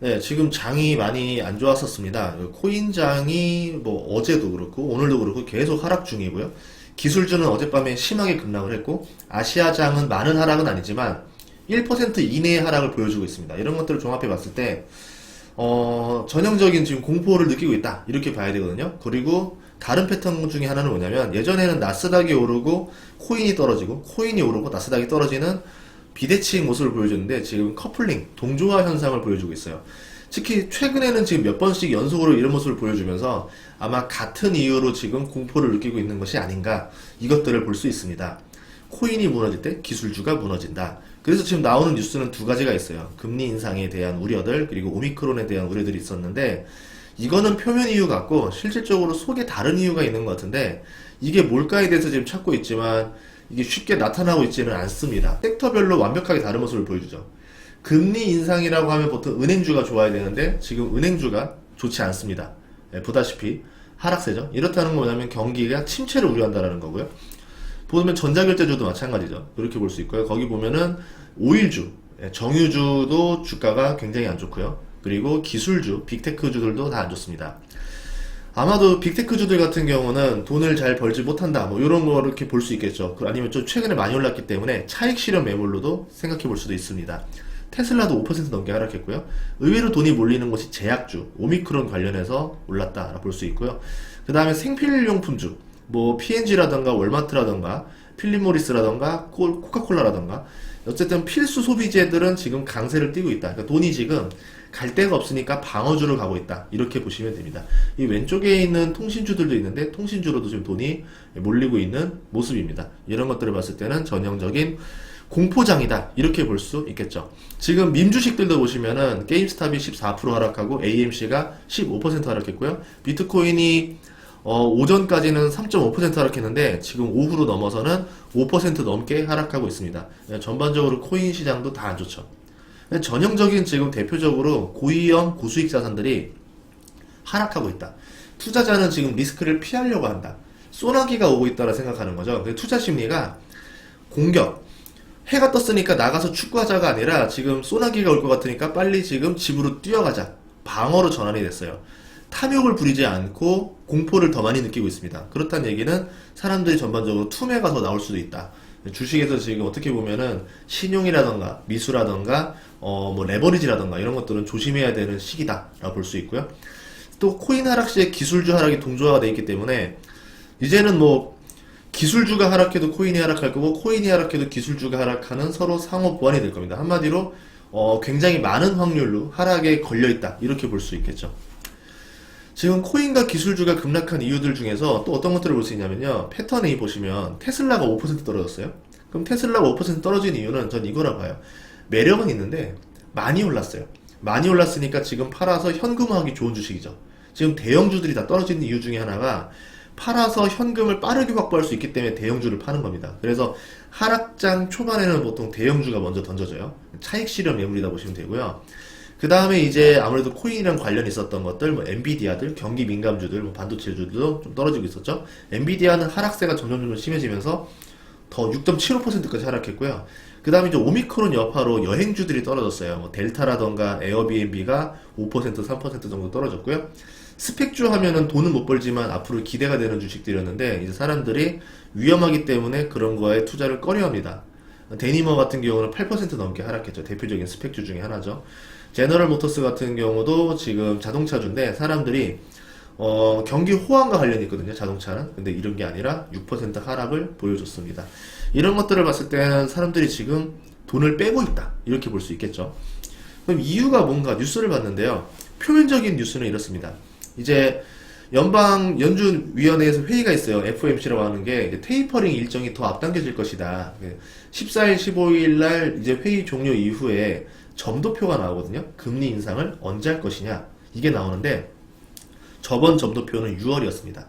네, 지금 장이 많이 안 좋았었습니다. 코인장이 뭐 어제도 그렇고 오늘도 그렇고 계속 하락 중이고요. 기술주는 어젯밤에 심하게 급락을 했고 아시아장은 많은 하락은 아니지만 1% 이내의 하락을 보여주고 있습니다. 이런 것들을 종합해 봤을 때 전형적인 지금 공포를 느끼고 있다 이렇게 봐야 되거든요. 그리고 다른 패턴 중에 하나는 뭐냐면 예전에는 나스닥이 오르고 코인이 떨어지고 코인이 오르고 나스닥이 떨어지는 비대칭 모습을 보여줬는데 지금 커플링, 동조화 현상을 보여주고 있어요. 특히 최근에는 지금 몇 번씩 연속으로 이런 모습을 보여주면서 아마 같은 이유로 지금 공포를 느끼고 있는 것이 아닌가 이것들을 볼 수 있습니다. 코인이 무너질 때 기술주가 무너진다. 그래서 지금 나오는 뉴스는 두 가지가 있어요. 금리 인상에 대한 우려들 그리고 오미크론에 대한 우려들이 있었는데 이거는 표면 이유 같고 실질적으로 속에 다른 이유가 있는 것 같은데 이게 뭘까에 대해서 지금 찾고 있지만 이게 쉽게 나타나고 있지는 않습니다. 섹터별로 완벽하게 다른 모습을 보여주죠. 금리 인상이라고 하면 보통 은행주가 좋아야 되는데 지금 은행주가 좋지 않습니다. 보다시피 하락세죠. 이렇다는 건 뭐냐면 경기가 침체를 우려한다는 거고요. 보면 전자결제주도 마찬가지죠. 그렇게 볼 수 있고요. 거기 보면은 오일주, 정유주도 주가가 굉장히 안 좋고요. 그리고 기술주, 빅테크주들도 다 안 좋습니다. 아마도 빅테크주들 같은 경우는 돈을 잘 벌지 못한다 뭐 이런 거 이렇게 볼 수 있겠죠. 아니면 좀 최근에 많이 올랐기 때문에 차익 실현 매물로도 생각해 볼 수도 있습니다. 테슬라도 5% 넘게 하락했고요. 의외로 돈이 몰리는 곳이 제약주, 오미크론 관련해서 올랐다 볼 수 있고요. 그 다음에 생필용품주, 뭐 P&G라던가 월마트라던가 필립모리스라던가 코카콜라라던가 어쨌든 필수 소비재들은 지금 강세를 띠고 있다. 그러니까 돈이 지금 갈 데가 없으니까 방어주로 가고 있다. 이렇게 보시면 됩니다. 이 왼쪽에 있는 통신주들도 있는데 통신주로도 지금 돈이 몰리고 있는 모습입니다. 이런 것들을 봤을 때는 전형적인 공포장이다. 이렇게 볼 수 있겠죠. 지금 밈주식들도 보시면은 게임스탑이 14% 하락하고 AMC가 15% 하락했고요. 비트코인이 오전까지는 3.5% 하락했는데 지금 오후로 넘어서는 5% 넘게 하락하고 있습니다. 전반적으로 코인 시장도 다 안 좋죠. 전형적인 지금 대표적으로 고위험 고수익 자산들이 하락하고 있다. 투자자는 지금 리스크를 피하려고 한다. 소나기가 오고 있다라 생각하는 거죠. 투자 심리가 공격, 해가 떴으니까 나가서 축구하자가 아니라 지금 소나기가 올 것 같으니까 빨리 지금 집으로 뛰어가자. 방어로 전환이 됐어요. 탐욕을 부리지 않고 공포를 더 많이 느끼고 있습니다. 그렇다는 얘기는 사람들이 전반적으로 투매가 더 나올 수도 있다. 주식에서 지금 어떻게 보면은 신용이라던가 미수라던가 뭐 레버리지라던가 이런 것들은 조심해야 되는 시기다라고 볼 수 있고요. 또 코인 하락 시에 기술주 하락이 동조화가 되어 있기 때문에 이제는 뭐 기술주가 하락해도 코인이 하락할 거고 코인이 하락해도 기술주가 하락하는 서로 상호 보완이 될 겁니다. 한마디로 굉장히 많은 확률로 하락에 걸려 있다 이렇게 볼 수 있겠죠. 지금 코인과 기술주가 급락한 이유들 중에서 또 어떤 것들을 볼 수 있냐면요. 패턴 A 보시면 테슬라가 5% 떨어졌어요. 그럼 테슬라가 5% 떨어진 이유는 전 이거라 봐요. 매력은 있는데 많이 올랐어요. 많이 올랐으니까 지금 팔아서 현금화하기 좋은 주식이죠. 지금 대형주들이 다 떨어지는 이유 중에 하나가 팔아서 현금을 빠르게 확보할 수 있기 때문에 대형주를 파는 겁니다. 그래서 하락장 초반에는 보통 대형주가 먼저 던져져요. 차익 실현 매물이다 보시면 되고요. 그 다음에 이제 아무래도 코인이랑 관련이 있었던 것들, 뭐 엔비디아들, 경기 민감주들, 뭐 반도체주들도 좀 떨어지고 있었죠. 엔비디아는 하락세가 점점 심해지면서 더 6.75%까지 하락했고요. 그 다음에 이제 오미크론 여파로 여행주들이 떨어졌어요. 뭐 델타라던가 에어비앤비가 5%, 3% 정도 떨어졌고요. 스펙주 하면은 돈은 못 벌지만 앞으로 기대가 되는 주식들이었는데 이제 사람들이 위험하기 때문에 그런 거에 투자를 꺼려합니다. 데니머 같은 경우는 8% 넘게 하락했죠. 대표적인 스펙주 중에 하나죠. 제너럴 모터스 같은 경우도 지금 자동차주인데 사람들이 경기 호황과 관련이 있거든요. 자동차는. 근데 이런 게 아니라 6% 하락을 보여줬습니다. 이런 것들을 봤을 때는 사람들이 지금 돈을 빼고 있다. 이렇게 볼 수 있겠죠. 그럼 이유가 뭔가 뉴스를 봤는데요. 표면적인 뉴스는 이렇습니다. 이제 연준위원회에서 회의가 있어요. FOMC라고 하는 게 이제 테이퍼링 일정이 더 앞당겨질 것이다. 14일, 15일 날 이제 회의 종료 이후에 점도표가 나오거든요. 금리 인상을 언제 할 것이냐 이게 나오는데 저번 점도표는 6월이었습니다.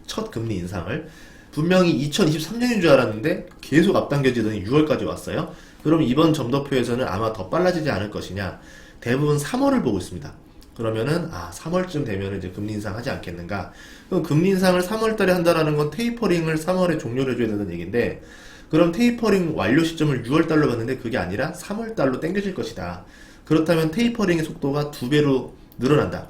첫 금리 인상을 분명히 2023년인 줄 알았는데 계속 앞당겨지더니 6월까지 왔어요. 그럼 이번 점도표에서는 아마 더 빨라지지 않을 것이냐. 대부분 3월을 보고 있습니다. 그러면은 3월쯤 되면 이제 금리 인상 하지 않겠는가. 그럼 금리 인상을 3월 달에 한다라는 건 테이퍼링을 3월에 종료를 해줘야 된다는 얘기인데 그럼 테이퍼링 완료 시점을 6월 달로 봤는데 그게 아니라 3월 달로 당겨질 것이다. 그렇다면 테이퍼링의 속도가 2배로 늘어난다.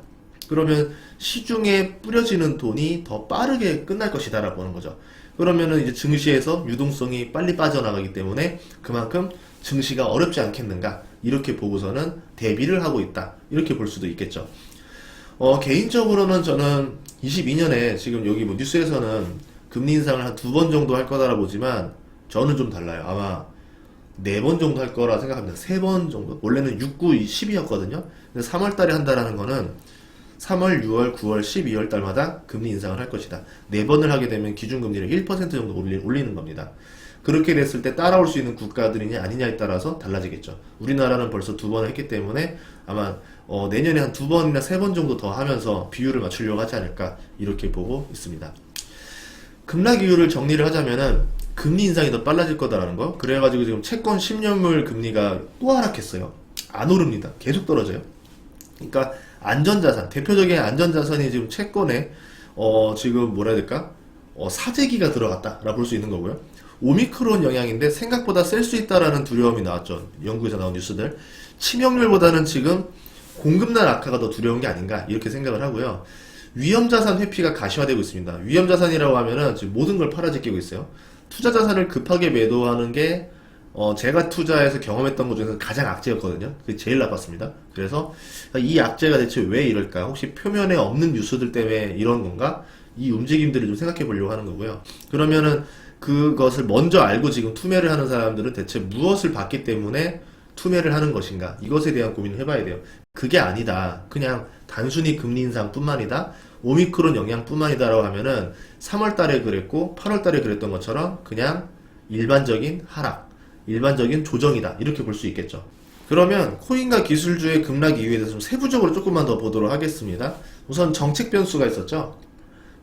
그러면 시중에 뿌려지는 돈이 더 빠르게 끝날 것이다 라고 하는 거죠. 그러면은 이제 증시에서 유동성이 빨리 빠져나가기 때문에 그만큼 증시가 어렵지 않겠는가, 이렇게 보고서는 대비를 하고 있다, 이렇게 볼 수도 있겠죠. 개인적으로는 저는 22년에 지금 여기 뭐 뉴스에서는 금리 인상을 한 2번 정도 할 거다라 보지만 저는 좀 달라요. 아마 4번 정도 할 거라 생각합니다. 3번 정도? 원래는 6, 9, 10이었거든요. 근데 3월 달에 한다라는 거는 3월, 6월, 9월, 12월 달마다 금리 인상을 할 것이다. 4번을 하게 되면 기준금리를 1% 정도 올리는 겁니다. 그렇게 됐을 때 따라올 수 있는 국가들이냐 아니냐에 따라서 달라지겠죠. 우리나라는 벌써 2번을 했기 때문에 아마 내년에 한 2번이나 3번 정도 더 하면서 비율을 맞추려고 하지 않을까, 이렇게 보고 있습니다. 급락 이유를 정리를 하자면은 금리 인상이 더 빨라질 거다라는 거. 그래가지고 지금 채권 10년물 금리가 또 하락했어요. 안 오릅니다. 계속 떨어져요. 그러니까 안전자산, 대표적인 안전자산이 지금 채권에 지금 뭐라 해야 될까? 사재기가 들어갔다라 볼 수 있는 거고요. 오미크론 영향인데 생각보다 셀 수 있다라는 두려움이 나왔죠. 영국에서 나온 뉴스들. 치명률보다는 지금 공급난 악화가 더 두려운 게 아닌가, 이렇게 생각을 하고요. 위험자산 회피가 가시화되고 있습니다. 위험자산이라고 하면은 지금 모든 걸 팔아제끼고 있어요. 투자자산을 급하게 매도하는 게 제가 투자해서 경험했던 것 중에서 가장 악재였거든요. 그게 제일 나빴습니다. 그래서 이 악재가 대체 왜 이럴까? 혹시 표면에 없는 뉴스들 때문에 이런 건가? 이 움직임들을 좀 생각해 보려고 하는 거고요. 그러면은 그것을 먼저 알고 지금 투매를 하는 사람들은 대체 무엇을 봤기 때문에 투매를 하는 것인가? 이것에 대한 고민을 해봐야 돼요. 그게 아니다, 그냥 단순히 금리 인상뿐만이다, 오미크론 영향뿐만이다라고 하면은 3월 달에 그랬고 8월 달에 그랬던 것처럼 그냥 일반적인 하락, 일반적인 조정이다, 이렇게 볼 수 있겠죠. 그러면 코인과 기술주의 급락 이유에 대해서 좀 세부적으로 조금만 더 보도록 하겠습니다. 우선 정책 변수가 있었죠.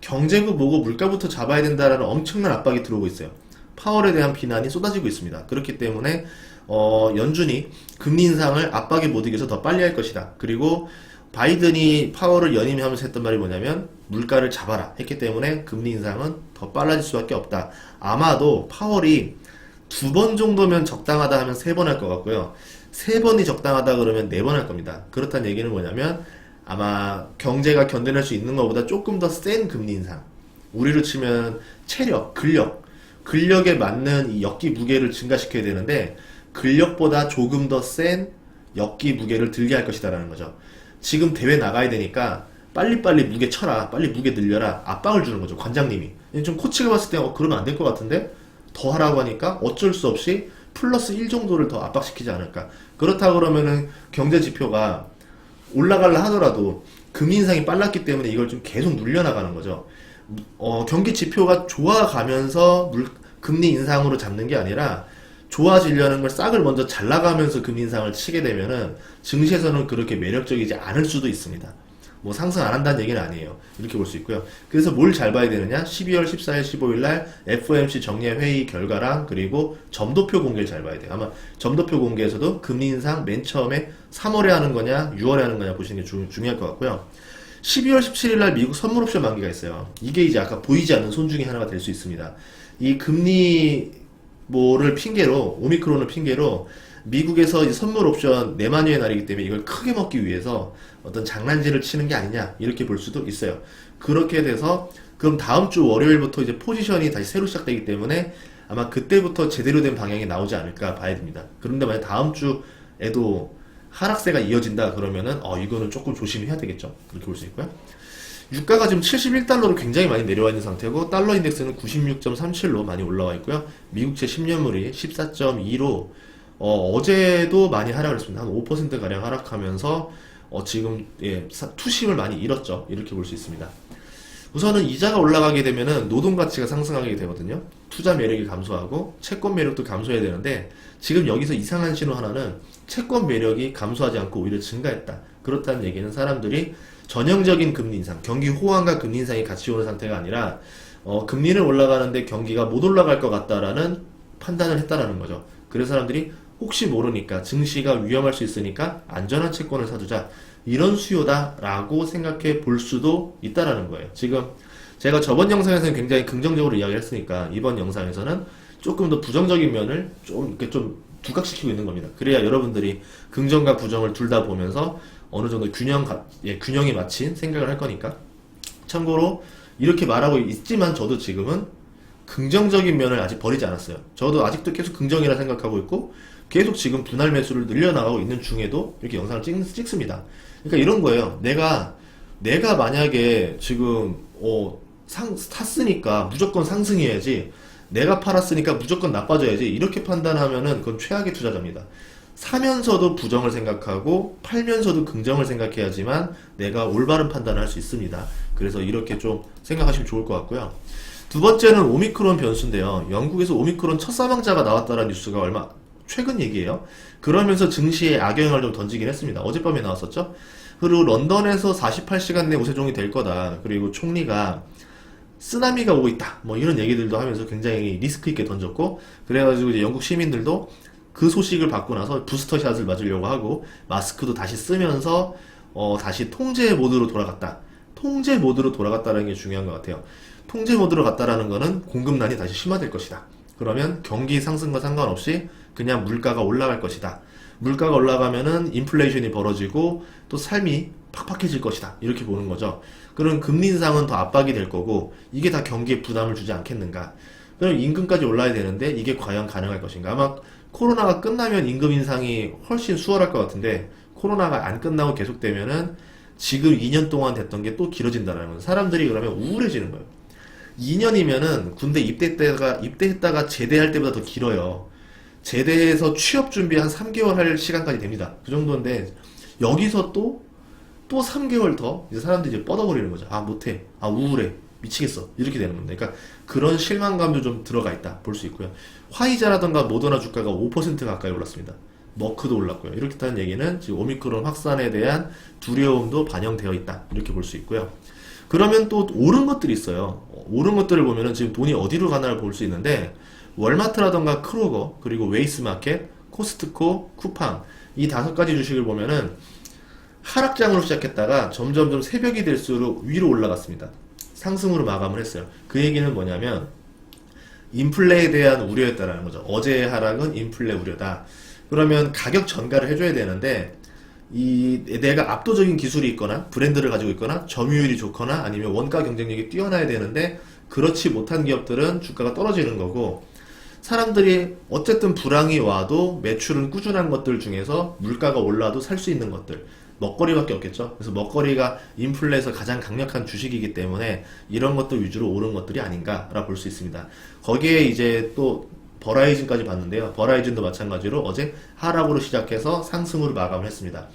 경제부 뭐고 물가부터 잡아야 된다라는 엄청난 압박이 들어오고 있어요. 파월에 대한 비난이 쏟아지고 있습니다. 그렇기 때문에 연준이 금리 인상을 압박에 못 이겨서 더 빨리 할 것이다. 그리고 바이든이 파월을 연임하면서 했던 말이 뭐냐면 물가를 잡아라 했기 때문에 금리 인상은 더 빨라질 수밖에 없다. 아마도 파월이 2번 정도면 적당하다 하면 3번 할 것 같고요. 3번이 적당하다 그러면 4번 할 겁니다. 그렇다는 얘기는 뭐냐면 아마 경제가 견뎌낼 수 있는 것보다 조금 더 센 금리 인상, 우리로 치면 체력, 근력에 맞는 이 역기 무게를 증가시켜야 되는데 근력보다 조금 더 센 역기 무게를 들게 할 것이다 라는 거죠. 지금 대회 나가야 되니까 빨리빨리 무게 쳐라, 빨리 무게 늘려라, 압박을 주는 거죠, 관장님이. 좀 코치가 봤을 때 그러면 안 될 것 같은데 더 하라고 하니까 어쩔 수 없이 플러스 1 정도를 더 압박시키지 않을까. 그렇다 그러면은 경제 지표가 올라가려 하더라도 금리 인상이 빨랐기 때문에 이걸 좀 계속 눌려나가는 거죠. 경기 지표가 좋아가면서 금리 인상으로 잡는 게 아니라 좋아지려는 걸 싹을 먼저 잘 나가면서 금리 인상을 치게 되면은 증시에서는 그렇게 매력적이지 않을 수도 있습니다. 뭐 상승 안 한다는 얘기는 아니에요. 이렇게 볼 수 있고요. 그래서 뭘 잘 봐야 되느냐? 12월 14일, 15일 날 FOMC 정례 회의 결과랑 그리고 점도표 공개를 잘 봐야 돼요. 아마 점도표 공개에서도 금리 인상 맨 처음에 3월에 하는 거냐, 6월에 하는 거냐 보시는 게 중요할 것 같고요. 12월 17일 날 미국 선물 옵션 만기가 있어요. 이게 이제 아까 보이지 않는 손 중에 하나가 될 수 있습니다. 이 금리 뭐를 핑계로, 오미크론을 핑계로 미국에서 이제 선물 옵션 내만유의 날이기 때문에 이걸 크게 먹기 위해서 어떤 장난질을 치는 게 아니냐, 이렇게 볼 수도 있어요. 그렇게 돼서 그럼 다음 주 월요일부터 이제 포지션이 다시 새로 시작되기 때문에 아마 그때부터 제대로 된 방향이 나오지 않을까 봐야 됩니다. 그런데 만약 다음 주에도 하락세가 이어진다 그러면은 이거는 조금 조심해야 되겠죠. 그렇게 볼 수 있고요. 유가가 지금 71달러로 굉장히 많이 내려와 있는 상태고 달러 인덱스는 96.37로 많이 올라와 있고요. 미국채 10년물이 14.2로 어제도 많이 하락을 했습니다. 한 5% 가량 하락하면서 지금 투심을 많이 잃었죠. 이렇게 볼 수 있습니다. 우선은 이자가 올라가게 되면은 노동 가치가 상승하게 되거든요. 투자 매력이 감소하고 채권 매력도 감소해야 되는데 지금 여기서 이상한 신호 하나는 채권 매력이 감소하지 않고 오히려 증가했다. 그렇다는 얘기는 사람들이 전형적인 금리 인상, 경기 호황과 금리 인상이 같이 오는 상태가 아니라 금리는 올라가는데 경기가 못 올라갈 것 같다라는 판단을 했다라는 거죠. 그래서 사람들이 혹시 모르니까 증시가 위험할 수 있으니까 안전한 채권을 사두자, 이런 수요다라고 생각해 볼 수도 있다라는 거예요. 지금 제가 저번 영상에서는 굉장히 긍정적으로 이야기를 했으니까 이번 영상에서는 조금 더 부정적인 면을 좀 이렇게 좀 두각시키고 있는 겁니다. 그래야 여러분들이 긍정과 부정을 둘 다 보면서 어느 정도 균형이 맞힌 생각을 할 거니까. 참고로 이렇게 말하고 있지만 저도 지금은 긍정적인 면을 아직 버리지 않았어요. 저도 아직도 계속 긍정이라 생각하고 있고 계속 지금 분할 매수를 늘려나가고 있는 중에도 이렇게 영상을 찍습니다. 그러니까 이런 거예요. 내가 만약에 지금 샀으니까 무조건 상승해야지, 내가 팔았으니까 무조건 나빠져야지, 이렇게 판단하면은 그건 최악의 투자자입니다. 사면서도 부정을 생각하고 팔면서도 긍정을 생각해야지만 내가 올바른 판단을 할 수 있습니다. 그래서 이렇게 좀 생각하시면 좋을 것 같고요. 두 번째는 오미크론 변수인데요. 영국에서 오미크론 첫 사망자가 나왔다는 뉴스가 얼마 최근 얘기예요. 그러면서 증시에 악영향을 좀 던지긴 했습니다. 어젯밤에 나왔었죠. 그리고 런던에서 48시간 내 우세종이 될 거다. 그리고 총리가 쓰나미가 오고 있다, 뭐 이런 얘기들도 하면서 굉장히 리스크 있게 던졌고, 그래가지고 이제 영국 시민들도 그 소식을 받고 나서 부스터샷을 맞으려고 하고 마스크도 다시 쓰면서 다시 통제 모드로 돌아갔다. 통제 모드로 돌아갔다는 게 중요한 것 같아요. 통제 모드로 갔다라는 거는 공급난이 다시 심화될 것이다. 그러면 경기 상승과 상관없이 그냥 물가가 올라갈 것이다. 물가가 올라가면은 인플레이션이 벌어지고 또 삶이 팍팍해질 것이다. 이렇게 보는 거죠. 그럼 금리 인상은 더 압박이 될 거고, 이게 다 경기에 부담을 주지 않겠는가. 그럼 임금까지 올라야 되는데 이게 과연 가능할 것인가. 아마 코로나가 끝나면 임금 인상이 훨씬 수월할 것 같은데, 코로나가 안 끝나고 계속되면은 지금 2년 동안 됐던 게 또 길어진다는 거예요. 사람들이 그러면 우울해지는 거예요. 2년이면은 군대 입대했다가 제대할 때보다 더 길어요. 제대해서 취업 준비 한 3개월 할 시간까지 됩니다. 그 정도인데 여기서 또 3개월 더 이제 사람들이 이제 뻗어버리는 거죠. 아, 못해, 아, 우울해, 미치겠어, 이렇게 되는 겁니다. 그러니까 그런 실망감도 좀 들어가 있다 볼 수 있고요. 화이자라던가 모더나 주가가 5% 가까이 올랐습니다. 머크도 올랐고요. 이렇게 했다는 얘기는 지금 오미크론 확산에 대한 두려움도 반영되어 있다, 이렇게 볼 수 있고요. 그러면 또 오른 것들이 있어요. 오른 것들을 보면은 지금 돈이 어디로 가나를 볼 수 있는데, 월마트라던가 크로거, 그리고 웨이스마켓, 코스트코, 쿠팡, 이 5가지 주식을 보면은 하락장으로 시작했다가 점점점 새벽이 될수록 위로 올라갔습니다. 상승으로 마감을 했어요. 그 얘기는 뭐냐면 인플레에 대한 우려였다라는 거죠. 어제의 하락은 인플레 우려다. 그러면 가격 전가를 해줘야 되는데, 내가 압도적인 기술이 있거나 브랜드를 가지고 있거나 점유율이 좋거나 아니면 원가 경쟁력이 뛰어나야 되는데 그렇지 못한 기업들은 주가가 떨어지는 거고, 사람들이 어쨌든 불황이 와도 매출은 꾸준한 것들 중에서 물가가 올라도 살 수 있는 것들, 먹거리밖에 없겠죠. 그래서 먹거리가 인플레에서 가장 강력한 주식이기 때문에 이런 것들 위주로 오른 것들이 아닌가라 볼 수 있습니다. 거기에 이제 또 버라이즌까지 봤는데요. 버라이즌도 마찬가지로 어제 하락으로 시작해서 상승으로 마감을 했습니다.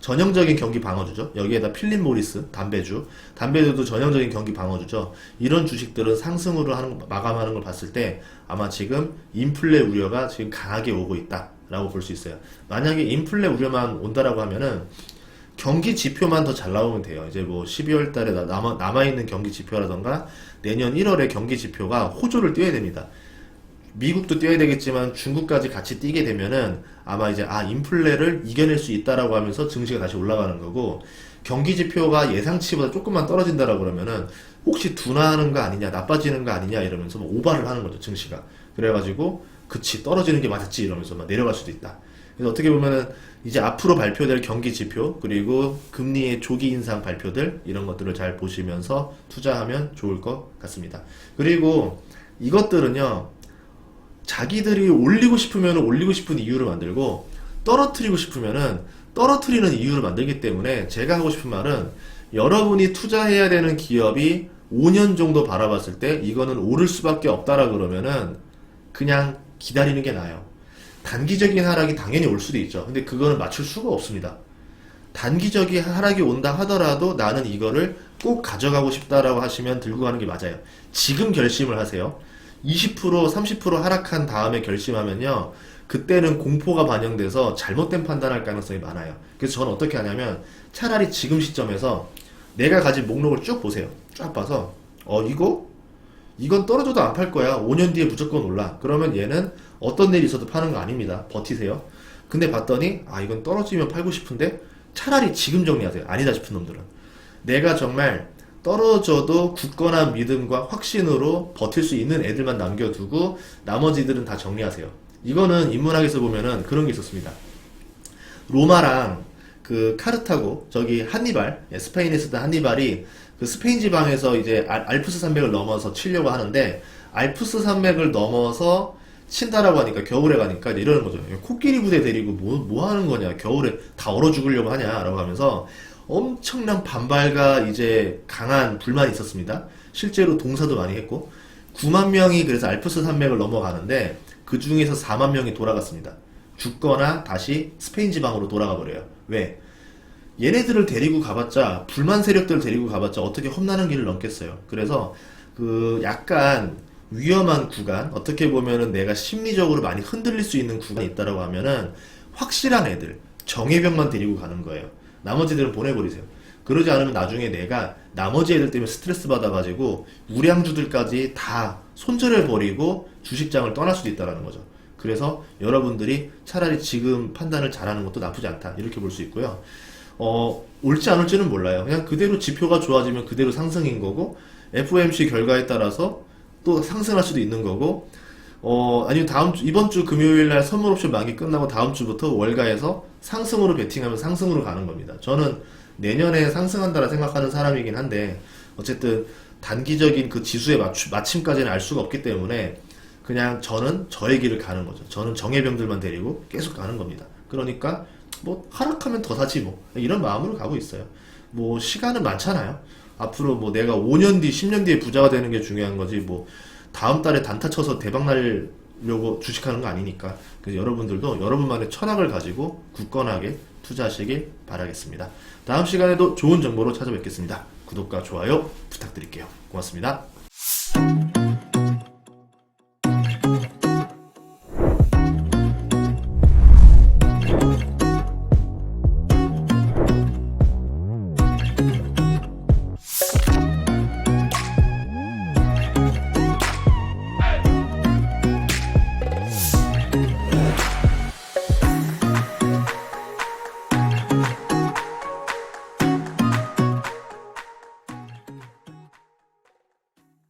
전형적인 경기 방어주죠. 여기에다 필립 모리스, 담배주도 전형적인 경기 방어주죠. 이런 주식들은 상승으로 마감하는 걸 봤을 때 아마 지금 인플레 우려가 지금 강하게 오고 있다라고 볼 수 있어요. 만약에 인플레 우려만 온다라고 하면은 경기 지표만 더 잘 나오면 돼요. 이제 뭐 12월 달에 남아있는 경기 지표라던가 내년 1월에 경기 지표가 호조를 띄어야 됩니다. 미국도 뛰어야 되겠지만 중국까지 같이 뛰게 되면은 아마 이제 인플레를 이겨낼 수 있다라고 하면서 증시가 다시 올라가는 거고, 경기 지표가 예상치보다 조금만 떨어진다라고 그러면은 혹시 둔화하는 거 아니냐, 나빠지는 거 아니냐 이러면서 뭐 오바를 하는 거죠, 증시가. 그래가지고 그치, 떨어지는 게 맞았지 이러면서 막 내려갈 수도 있다. 그래서 어떻게 보면은 이제 앞으로 발표될 경기 지표, 그리고 금리의 조기 인상 발표들, 이런 것들을 잘 보시면서 투자하면 좋을 것 같습니다. 그리고 이것들은요, 자기들이 올리고 싶으면 올리고 싶은 이유를 만들고 떨어뜨리고 싶으면은 떨어뜨리는 이유를 만들기 때문에, 제가 하고 싶은 말은 여러분이 투자해야 되는 기업이 5년 정도 바라봤을 때 이거는 오를 수밖에 없다라 그러면은 그냥 기다리는 게 나아요. 단기적인 하락이 당연히 올 수도 있죠. 근데 그거는 맞출 수가 없습니다. 단기적인 하락이 온다 하더라도 나는 이거를 꼭 가져가고 싶다라고 하시면 들고 가는 게 맞아요. 지금 결심을 하세요. 20%, 30% 하락한 다음에 결심하면요, 그때는 공포가 반영돼서 잘못된 판단할 가능성이 많아요. 그래서 저는 어떻게 하냐면 차라리 지금 시점에서 내가 가진 목록을 쭉 보세요. 쫙 봐서 이건 떨어져도 안 팔 거야, 5년 뒤에 무조건 올라, 그러면 얘는 어떤 일이 있어도 파는 거 아닙니다. 버티세요. 근데 봤더니 이건 떨어지면 팔고 싶은데 차라리 지금 정리하세요. 아니다 싶은 놈들은 내가 정말 떨어져도 굳건한 믿음과 확신으로 버틸 수 있는 애들만 남겨두고 나머지들은 다 정리하세요. 이거는 인문학에서 보면은 그런 게 있었습니다. 로마랑 그 카르타고 저기 한니발, 스페인에 있었던 한니발이 그 스페인 지방에서 이제 알프스 산맥을 넘어서 치려고 하는데, 알프스 산맥을 넘어서 친다라고 하니까, 겨울에 가니까 이제 이러는 거죠. 코끼리 부대 데리고 뭐 하는 거냐, 겨울에 다 얼어 죽으려고 하냐라고 하면서 엄청난 반발과 이제 강한 불만이 있었습니다. 실제로 동사도 많이 했고, 9만 명이 그래서 알프스 산맥을 넘어가는데 그 중에서 4만 명이 돌아갔습니다. 죽거나 다시 스페인 지방으로 돌아가 버려요. 왜? 얘네들을 데리고 가봤자, 불만 세력들을 데리고 가봤자 어떻게 험난한 길을 넘겠어요. 그래서 그 약간 위험한 구간, 어떻게 보면은 내가 심리적으로 많이 흔들릴 수 있는 구간이 있다라고 하면은 확실한 애들, 정예병만 데리고 가는 거예요. 나머지들은 보내버리세요. 그러지 않으면 나중에 내가 나머지 애들 때문에 스트레스 받아가지고 우량주들까지 다 손절해버리고 주식장을 떠날 수도 있다는 거죠. 그래서 여러분들이 차라리 지금 판단을 잘하는 것도 나쁘지 않다, 이렇게 볼 수 있고요. 올지 안 올지는 몰라요. 그냥 그대로 지표가 좋아지면 그대로 상승인 거고, FOMC 결과에 따라서 또 상승할 수도 있는 거고, 아니면 이번 주 금요일 날 선물 옵션 만기 끝나고 다음 주부터 월가에서 상승으로 베팅하면 상승으로 가는 겁니다. 저는 내년에 상승한다라 생각하는 사람이긴 한데, 어쨌든 단기적인 그 지수의 마침까지는 알 수가 없기 때문에 그냥 저는 저의 길을 가는 거죠. 저는 정예병들만 데리고 계속 가는 겁니다. 그러니까 뭐 하락하면 더 사지 뭐, 이런 마음으로 가고 있어요. 뭐 시간은 많잖아요. 앞으로 뭐 내가 5년 뒤, 10년 뒤에 부자가 되는 게 중요한 거지, 뭐 다음 달에 단타 쳐서 대박 날려고 주식하는 거 아니니까. 그래서 여러분들도 여러분만의 철학을 가지고 굳건하게 투자하시길 바라겠습니다. 다음 시간에도 좋은 정보로 찾아뵙겠습니다. 구독과 좋아요 부탁드릴게요. 고맙습니다.